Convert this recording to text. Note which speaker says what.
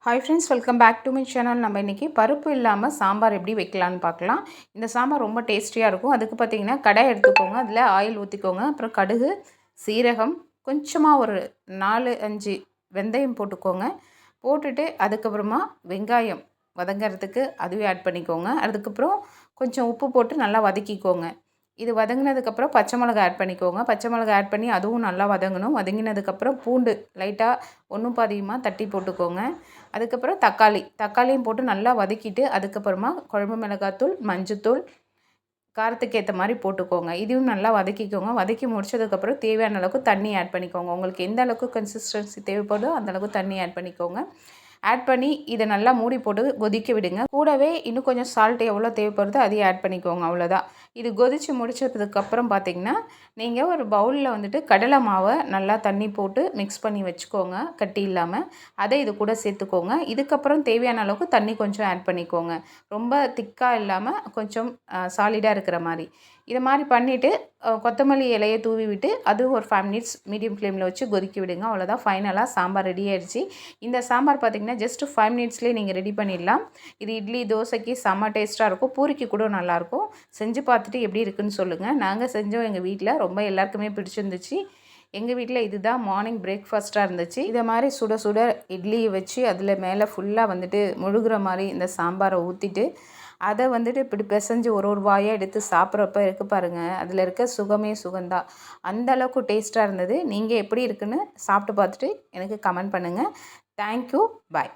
Speaker 1: Hi friends, welcome back to my channel. நம்ம இன்றைக்கி பருப்பு இல்லாமல் சாம்பார் எப்படி வைக்கலான்னு பார்க்கலாம். இந்த சாம்பார் ரொம்ப டேஸ்டியாக இருக்கும். அதுக்கு பார்த்திங்கன்னா கடாய் எடுத்துக்கோங்க, அதில் ஆயில் ஊற்றிக்கோங்க, அப்புறம் கடுகு, சீரகம், கொஞ்சமாக ஒரு 4-5 வெந்தயம் போட்டுக்கோங்க. போட்டுட்டு அதுக்கப்புறமா வெங்காயம் வதங்கிறதுக்கு அதுவே ஆட் பண்ணிக்கோங்க. அதுக்கப்புறம் கொஞ்சம் உப்பு போட்டு நல்லா வதக்கிக்கோங்க. இது வதங்கினதுக்கப்புறம் பச்சை மிளகா ஆட் பண்ணிக்கோங்க. பச்சை மிளகா ஆட் பண்ணி அதுவும் நல்லா வதங்கணும். வதங்கினதுக்கப்புறம் பூண்டு லைட்டாக ஒன்றும் பாதியுமாக தட்டி போட்டுக்கோங்க. அதுக்கப்புறம் தக்காளியும் போட்டு நல்லா வதக்கிட்டு அதுக்கப்புறமா குழம்பு மிளகாத்தூள், மஞ்சத்தூள், காரத்துக்கு ஏற்ற மாதிரி போட்டுக்கோங்க. இதையும் நல்லா வதக்கிக்கோங்க. வதக்கி முடிச்சதுக்கப்புறம் தேவையான அளவுக்கு தண்ணி ஆட் பண்ணிக்கோங்க. உங்களுக்கு எந்த அளவுக்கு கன்சிஸ்டன்சி தேவைப்படுதோ அந்தளவுக்கு தண்ணி ஆட் பண்ணிக்கோங்க. ஆட் பண்ணி இதை நல்லா மூடி போட்டு கொதிக்க விடுங்க. கூடவே இன்னும் கொஞ்சம் சால்ட் எவ்வளோ தேவைப்படுதோ அதையும் ஆட் பண்ணிக்கோங்க. அவ்வளோதான். இது கொதித்து முடிச்சதுக்கப்புறம் பார்த்திங்கன்னா நீங்கள் ஒரு பவுலில் வந்துட்டு கடலை மாவை நல்லா தண்ணி போட்டு மிக்ஸ் பண்ணி வச்சுக்கோங்க, கட்டி இல்லாமல். அதை இது கூட சேர்த்துக்கோங்க. இதுக்கப்புறம் தேவையான அளவுக்கு தண்ணி கொஞ்சம் ஆட் பண்ணிக்கோங்க. ரொம்ப திக்காக இல்லாமல் கொஞ்சம் சாலிடாக இருக்கிற மாதிரி. இதை மாதிரி பண்ணிவிட்டு கொத்தமல்லி இலையை தூவி விட்டு அதுவும் ஒரு 5 மினிட்ஸ் மீடியம் ஃப்ளேமில் வச்சு கொதிக்க விடுங்க. அவ்வளோதான், ஃபைனலாக சாம்பார் ரெடி ஆயிடுச்சு. இந்த சாம்பார் பார்த்திங்கன்னா ஜஸ்ட் 5 மினிட்ஸ்லேயே நீங்கள் ரெடி பண்ணிடலாம். இது இட்லி, தோசைக்கு செம்ம டேஸ்ட்டாக இருக்கும். பூரிக்கு கூட நல்லாயிருக்கும். செஞ்சு பார்த்துட்டு எப்படி இருக்குன்னு சொல்லுங்கள். நாங்கள் செஞ்சோம் எங்கள் வீட்டில், ரொம்ப எல்லாருக்குமே பிடிச்சிருந்துச்சு. எங்கள் வீட்டில் இதுதான் மார்னிங் பிரேக்ஃபாஸ்ட்டாக இருந்துச்சு. இதை மாதிரி சுட சுட இட்லியை வச்சு அதில் மேலே ஃபுல்லாக வந்துட்டு முழுகிற மாதிரி இந்த சாம்பாரை ஊற்றிட்டு அதை வந்துட்டு இப்படி பிசைஞ்சு ஒரு வாயாக எடுத்து சாப்பிட்றப்ப இருக்குது பாருங்கள், அதில் இருக்க சுகமே சுகம்தான். அந்த அளவுக்கு டேஸ்ட்டாக இருந்தது. நீங்கள் எப்படி இருக்குன்னு சாப்பிட்டு பார்த்துட்டு எனக்கு கமெண்ட் பண்ணுங்கள். தேங்க்யூ, பாய்.